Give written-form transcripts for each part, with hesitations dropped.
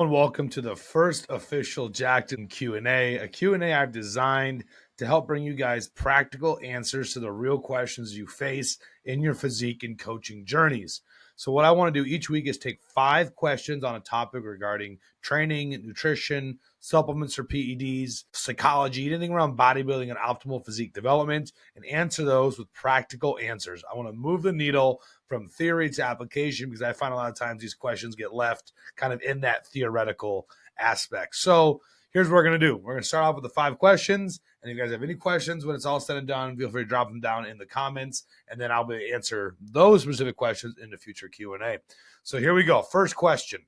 And welcome to the first official Jacked Q&A, a Q&A I've designed to help bring you guys practical answers to the real questions you face in your physique and coaching journeys. So what I want to do each week is take 5 questions on a topic regarding training, nutrition, supplements or PEDs, psychology, anything around bodybuilding and optimal physique development, and answer those with practical answers. I want to move the needle from theory to application because I find a lot of times these questions get left kind of in that theoretical aspect. So here's what we're going to do. We're going to start off with the 5 questions. And if you guys have any questions when it's all said and done, feel free to drop them down in the comments. And then I'll be answer those specific questions in the future Q&A. So here we go. First question.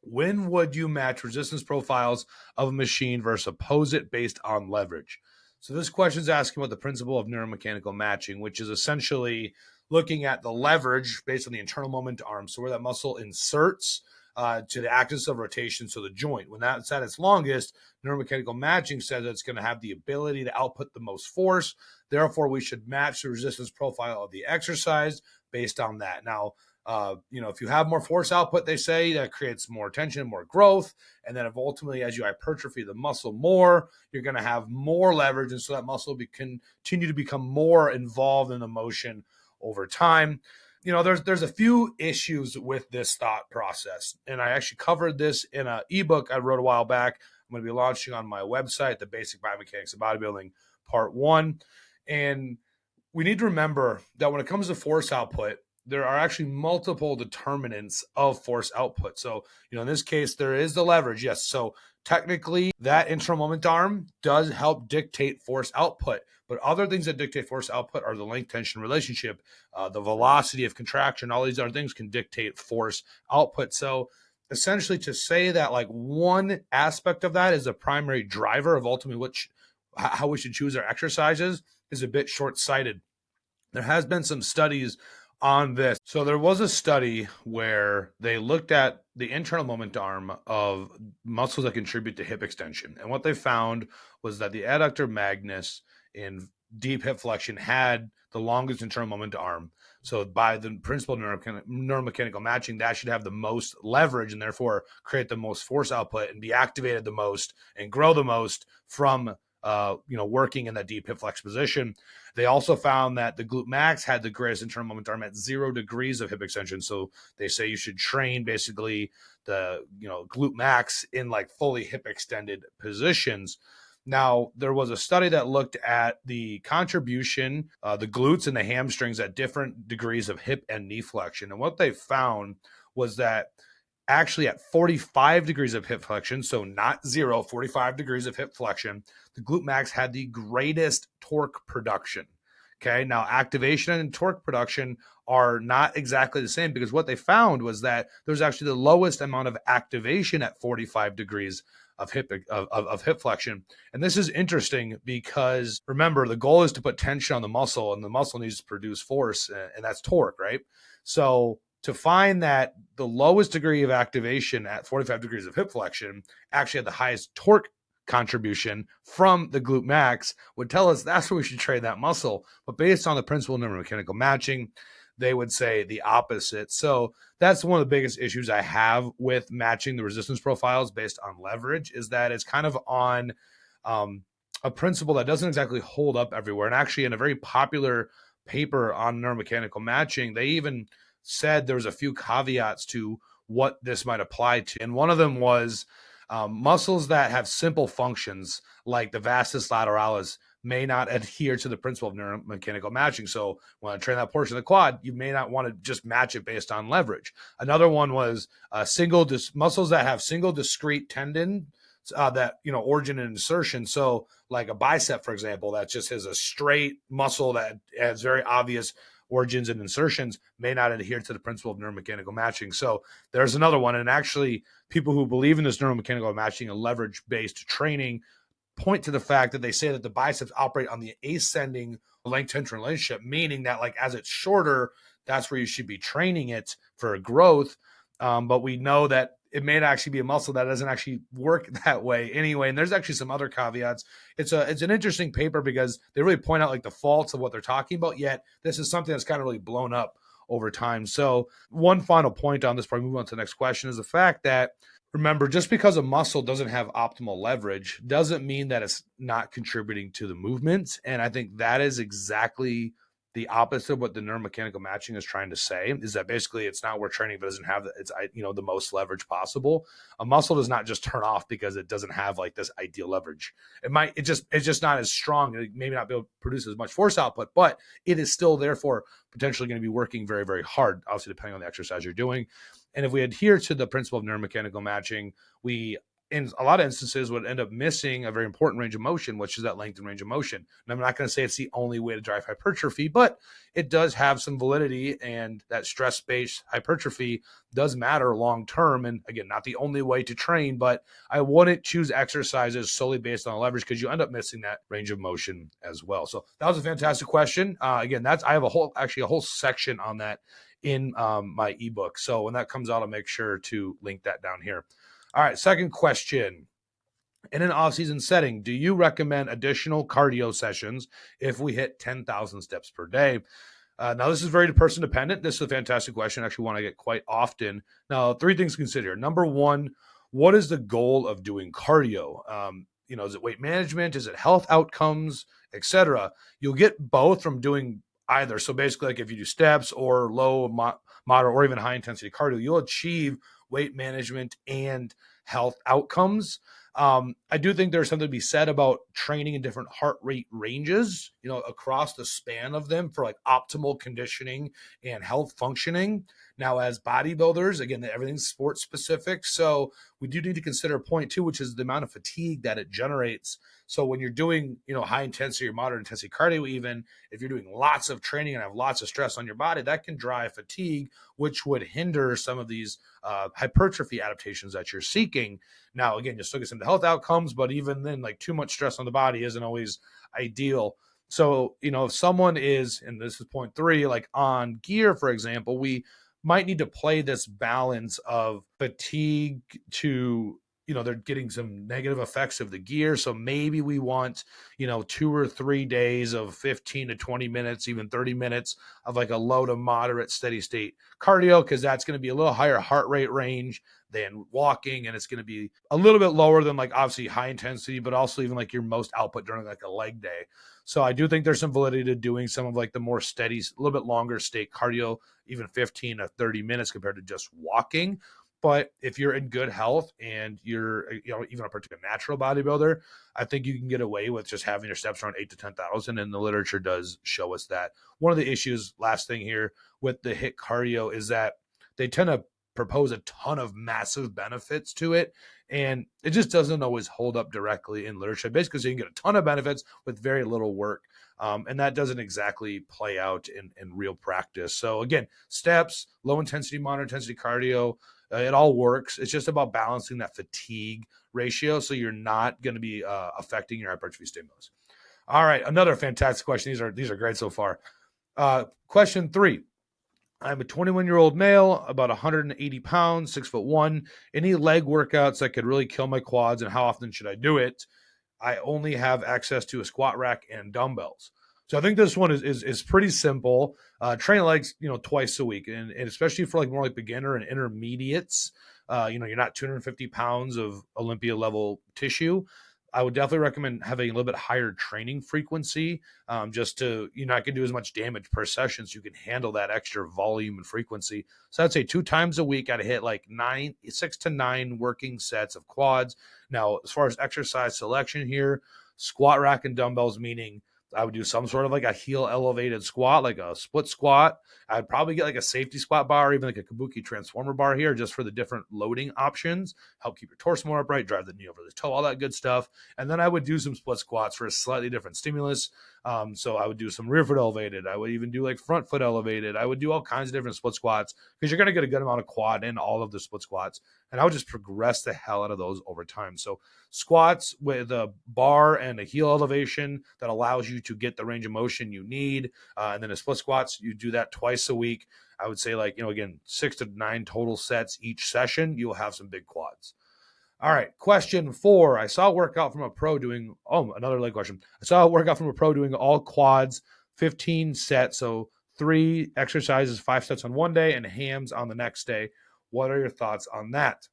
When would you match resistance profiles of a machine versus oppose it based on leverage? So this question is asking about the principle of neuromechanical matching, which is essentially looking at the leverage based on the internal moment to arm. So where that muscle inserts to the axis of rotation, so the joint. When that's at its longest, neuromechanical matching says that it's going to have the ability to output the most force. Therefore, we should match the resistance profile of the exercise based on that. Now, if you have more force output, they say that creates more tension, more growth. And then if ultimately, as you hypertrophy the muscle more, you're going to have more leverage. And so that muscle continue to become more involved in the motion over time. There's a few issues with this thought process. And I actually covered this in an ebook I wrote a while back. I'm going to be launching on my website, The Basic Biomechanics of Bodybuilding, Part 1. And we need to remember that when it comes to force output, there are actually multiple determinants of force output. So, in this case, there is the leverage. Yes. So technically that internal moment arm does help dictate force output, but other things that dictate force output are the length tension relationship, the velocity of contraction, all these other things can dictate force output. So essentially to say that like one aspect of that is the primary driver of ultimately how we should choose our exercises is a bit short-sighted. There has been some studies on this. So there was a study where they looked at the internal moment arm of muscles that contribute to hip extension. And what they found was that the adductor magnus in deep hip flexion had the longest internal moment arm. So by the principle of neuromechanical matching, that should have the most leverage and therefore create the most force output and be activated the most and grow the most from working in that deep hip flex position. They also found that the glute max had the greatest internal moment arm at 0 degrees of hip extension. So they say you should train basically the glute max in like fully hip extended positions. Now, there was a study that looked at the contribution, the glutes and the hamstrings at different degrees of hip and knee flexion. And what they found was that actually at 45 degrees of hip flexion, so not 0, 45 degrees of hip flexion, the glute max had the greatest torque production. Okay, now activation and torque production are not exactly the same because what they found was that there's actually the lowest amount of activation at 45 degrees of hip flexion. And this is interesting because remember, the goal is to put tension on the muscle and the muscle needs to produce force, and that's torque, right? So to find that the lowest degree of activation at 45 degrees of hip flexion actually had the highest torque contribution from the glute max would tell us that's where we should train that muscle. But based on the principle of neuromechanical matching, they would say the opposite. So that's one of the biggest issues I have with matching the resistance profiles based on leverage is that it's kind of on a principle that doesn't exactly hold up everywhere. And actually in a very popular paper on neuromechanical matching, they even said there was a few caveats to what this might apply to. And one of them was muscles that have simple functions like the vastus lateralis may not adhere to the principle of neuromechanical matching. So when I train that portion of the quad, you may not want to just match it based on leverage. Another one was muscles that have single discrete tendon that origin and insertion. So like a bicep, for example, that just has a straight muscle that has very obvious origins and insertions may not adhere to the principle of neuromechanical matching. So there's another one. And actually, people who believe in this neuromechanical matching and leverage-based training point to the fact that they say that the biceps operate on the ascending length tension relationship, meaning that like as it's shorter, that's where you should be training it for growth. But we know that it may actually be a muscle that doesn't actually work that way anyway. And there's actually some other caveats. It's an interesting paper because they really point out like the faults of what they're talking about, yet this is something that's kind of really blown up over time. So one final point on this before I move on to the next question is the fact that Remember, just because a muscle doesn't have optimal leverage doesn't mean that it's not contributing to the movement. And I think that is exactly the opposite of what the neuromechanical matching is trying to say, is that basically it's not where training doesn't have the most leverage possible. A muscle does not just turn off because it doesn't have like this ideal leverage. It's just not as strong. It maybe not be able to produce as much force output, but it is still therefore potentially going to be working very, very hard, obviously depending on the exercise you're doing. And if we adhere to the principle of neuromechanical matching, we, in a lot of instances, would end up missing a very important range of motion, which is that length and range of motion. And I'm not going to say it's the only way to drive hypertrophy, but it does have some validity, and that stress-based hypertrophy does matter long term. And again, not the only way to train, but I wouldn't choose exercises solely based on leverage because you end up missing that range of motion as well. So that was a fantastic question. Again, I have a whole section on that in my ebook. So when that comes out, I'll make sure to link that down here. All right, second question. In an off-season setting, do you recommend additional cardio sessions if we hit 10,000 steps per day? Now, this is very person dependent. This is a fantastic question. Actually, one I get quite often. Now, three things to consider. Number one, what is the goal of doing cardio? Is it weight management? Is it health outcomes, etc.? You'll get both from doing either. So basically, like if you do steps or low, moderate, or even high intensity cardio, you'll achieve weight management and health outcomes. I do think there's something to be said about training in different heart rate ranges, across the span of them for like optimal conditioning and health functioning. Now, as bodybuilders, again, everything's sports specific. So we do need to consider point two, which is the amount of fatigue that it generates. So when you're doing, high intensity or moderate intensity cardio, even if you're doing lots of training and have lots of stress on your body, that can drive fatigue, which would hinder some of these hypertrophy adaptations that you're seeking. Now, again, you still get some health outcomes, but even then, like too much stress on the body isn't always ideal. So, if someone is, and this is point three, like on gear, for example, we might need to play this balance of fatigue to, they're getting some negative effects of the gear. So maybe we want, 2 or 3 days of 15 to 20 minutes, even 30 minutes of like a low to moderate steady state cardio, because that's going to be a little higher heart rate range than walking. And it's going to be a little bit lower than like obviously high intensity, but also even like your most output during like a leg day. So I do think there's some validity to doing some of like the more steady, a little bit longer state cardio, even 15 to 30 minutes compared to just walking. But if you're in good health and you're, even a particular natural bodybuilder, I think you can get away with just having your steps around 8 to 10,000. And the literature does show us that. One of the issues, last thing here, with the HIIT cardio is that they tend to propose a ton of massive benefits to it. And it just doesn't always hold up directly in literature. Basically, so you can get a ton of benefits with very little work. And that doesn't exactly play out in real practice. So again, steps, low intensity, moderate intensity cardio, it all works. It's just about balancing that fatigue ratio so you're not going to be affecting your hypertrophy stimulus. All right, another fantastic question. These are great so far. Question 3. I'm a 21-year-old male, about 180 pounds, 6'1". Any leg workouts that could really kill my quads, and how often should I do it? I only have access to a squat rack and dumbbells. So I think this one is pretty simple. Train legs, twice a week, and especially for like more like beginner and intermediates. You're not 250 pounds of Olympia level tissue. I would definitely recommend having a little bit higher training frequency, just to, not going to do as much damage per session, so you can handle that extra volume and frequency. So I'd say 2 times a week, I'd hit like 6 to 9 working sets of quads. Now, as far as exercise selection here, squat rack and dumbbells, meaning I would do some sort of like a heel elevated squat, like a split squat. I'd probably get like a safety squat bar, or even like a Kabuki transformer bar here, just for the different loading options, help keep your torso more upright, drive the knee over the toe, all that good stuff. And then I would do some split squats for a slightly different stimulus. So I would do some rear foot elevated. I would even do like front foot elevated. I would do all kinds of different split squats, because you're going to get a good amount of quad in all of the split squats. And I would just progress the hell out of those over time. So squats with a bar and a heel elevation that allows you to get the range of motion you need. And then a split squats, you do that twice a week. I would say again, 6 to 9 total sets each session. You'll have some big quads. All right. Question 4. I saw a workout from a pro doing, another leg question. I saw a workout from a pro doing all quads, 15 sets. So 3 exercises, 5 sets on one day and hams on the next day. What are your thoughts on that?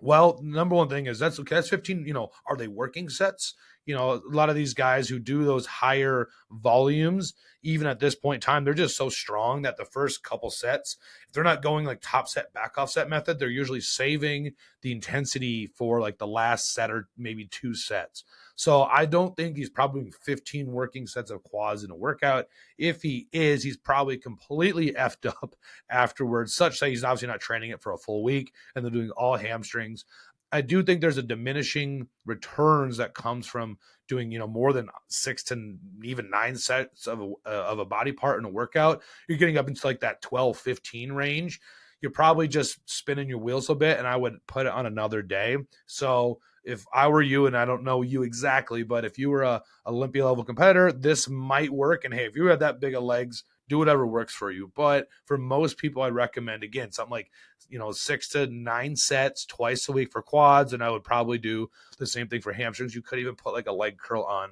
Well, number one thing is that's okay. That's 15. Are they working sets? A lot of these guys who do those higher volumes, even at this point in time, they're just so strong that the first couple sets, if they're not going like top set, back off set method, they're usually saving the intensity for like the last set or maybe two sets. So I don't think he's probably doing 15 working sets of quads in a workout. If he is, he's probably completely effed up afterwards, such that he's obviously not training it for a full week and they're doing all hamstrings. I do think there's a diminishing returns that comes from doing, more than 6 to even 9 sets of a body part in a workout. You're getting up into like that 12, 15 range. You're probably just spinning your wheels a bit, and I would put it on another day. So if I were you, and I don't know you exactly, but if you were a Olympia level competitor, this might work. And hey, if you have that big of legs, do whatever works for you. But for most people, I'd recommend, again, something like, 6 to 9 sets twice a week for quads. And I would probably do the same thing for hamstrings. You could even put like a leg curl on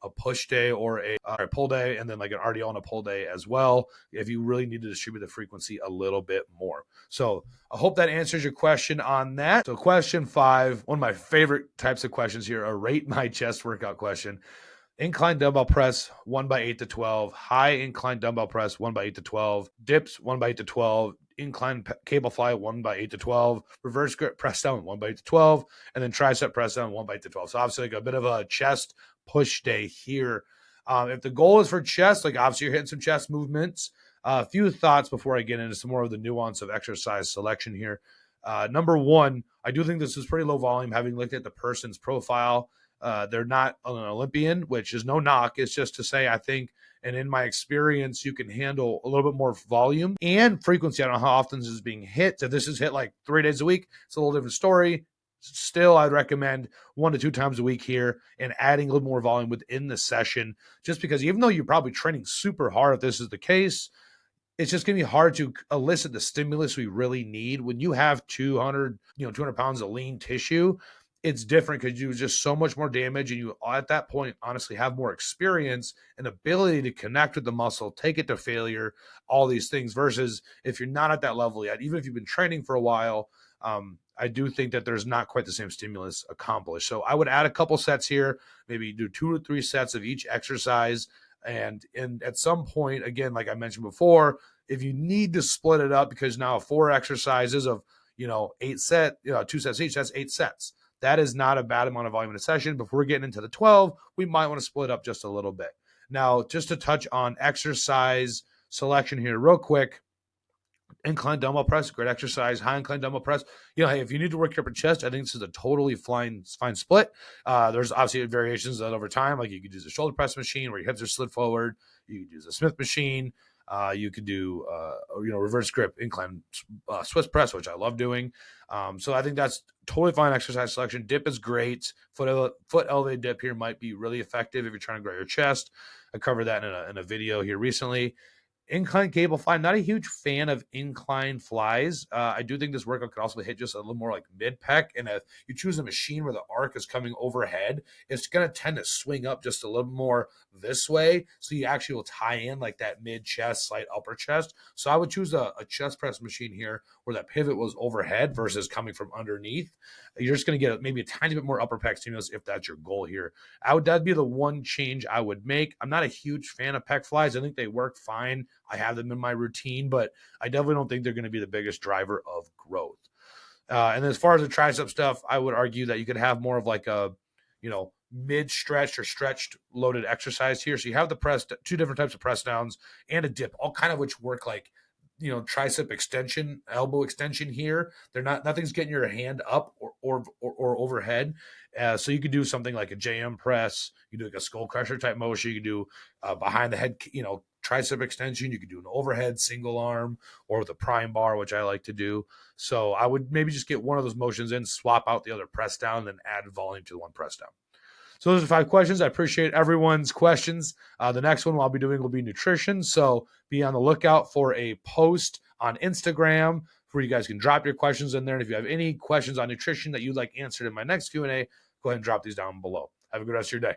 a push day or a pull day, and then like an RDL on a pull day as well, if you really need to distribute the frequency a little bit more. So I hope that answers your question on that. So question 5, one of my favorite types of questions here, a rate my chest workout question. Incline dumbbell press 1x8 to 12, high incline dumbbell press 1x8 to 12, dips 1x8 to 12, incline cable fly 1x8 to 12, reverse grip press down 1x8 to 12, and then tricep press down 1x8 to 12. So obviously like a bit of a chest push day here. If the goal is for chest, like obviously you're hitting some chest movements. A few thoughts before I get into some more of the nuance of exercise selection here. Number one, I do think this is pretty low volume, having looked at the person's profile. They're not an Olympian, which is no knock. It's just to say, I think, and in my experience, you can handle a little bit more volume and frequency. I don't know how often this is being hit. If this is hit like 3 days a week, it's a little different story. Still, I'd recommend 1 to 2 times a week here and adding a little more volume within the session, just because even though you're probably training super hard, if this is the case, it's just going to be hard to elicit the stimulus we really need. When you have 200 pounds of lean tissue, it's different because you do just so much more damage, and you at that point honestly have more experience and ability to connect with the muscle, take it to failure, all these things, versus if you're not at that level yet, even if you've been training for a while, I do think that there's not quite the same stimulus accomplished. So I would add a couple sets here, maybe do 2 or 3 sets of each exercise. And at some point, again, like I mentioned before, if you need to split it up, because now 4 exercises of 2 sets each, that's 8 sets. That is not a bad amount of volume in a session. Before we're getting into the 12, we might want to split up just a little bit. Now, just to touch on exercise selection here real quick, incline dumbbell press, great exercise. High incline dumbbell press. Hey, if you need to work your upper chest, I think this is a totally fine split. There's obviously variations that over time, like you could use a shoulder press machine where your hips are slid forward. You could use a Smith machine. You could do, reverse grip incline Swiss press, which I love doing. So I think that's totally fine exercise selection. Dip is great. Foot elevated dip here might be really effective if you're trying to grow your chest. I covered that in a video here recently. Incline cable fly, not a huge fan of incline flies. I do think this workout could also hit just a little more like mid-pec. And if you choose a machine where the arc is coming overhead, it's going to tend to swing up just a little more this way. So you actually will tie in like that mid-chest, slight upper chest. So I would choose a chest press machine here where that pivot was overhead versus coming from underneath. You're just going to get maybe a tiny bit more upper pec stimulus if that's your goal here. That'd be the one change I would make. I'm not a huge fan of pec flies. I think they work fine. I have them in my routine, but I definitely don't think they're going to be the biggest driver of growth. And as far as the tricep stuff, I would argue that you could have more of like a, mid-stretch or stretched loaded exercise here. So you have the press, 2 different types of press downs and a dip, all kind of which work like, tricep extension, elbow extension here. Nothing's getting your hand up or overhead. So you could do something like a JM press. You do like a skull crusher type motion. You could do behind the head, tricep extension. You could do an overhead single arm or with a prime bar, which I like to do. So I would maybe just get one of those motions in, swap out the other press down, then add volume to the one press down. So those are 5 questions. I appreciate everyone's questions. The next one I'll be doing will be nutrition. So be on the lookout for a post on Instagram where you guys can drop your questions in there. And if you have any questions on nutrition that you'd like answered in my next Q&A, go ahead and drop these down below. Have a good rest of your day.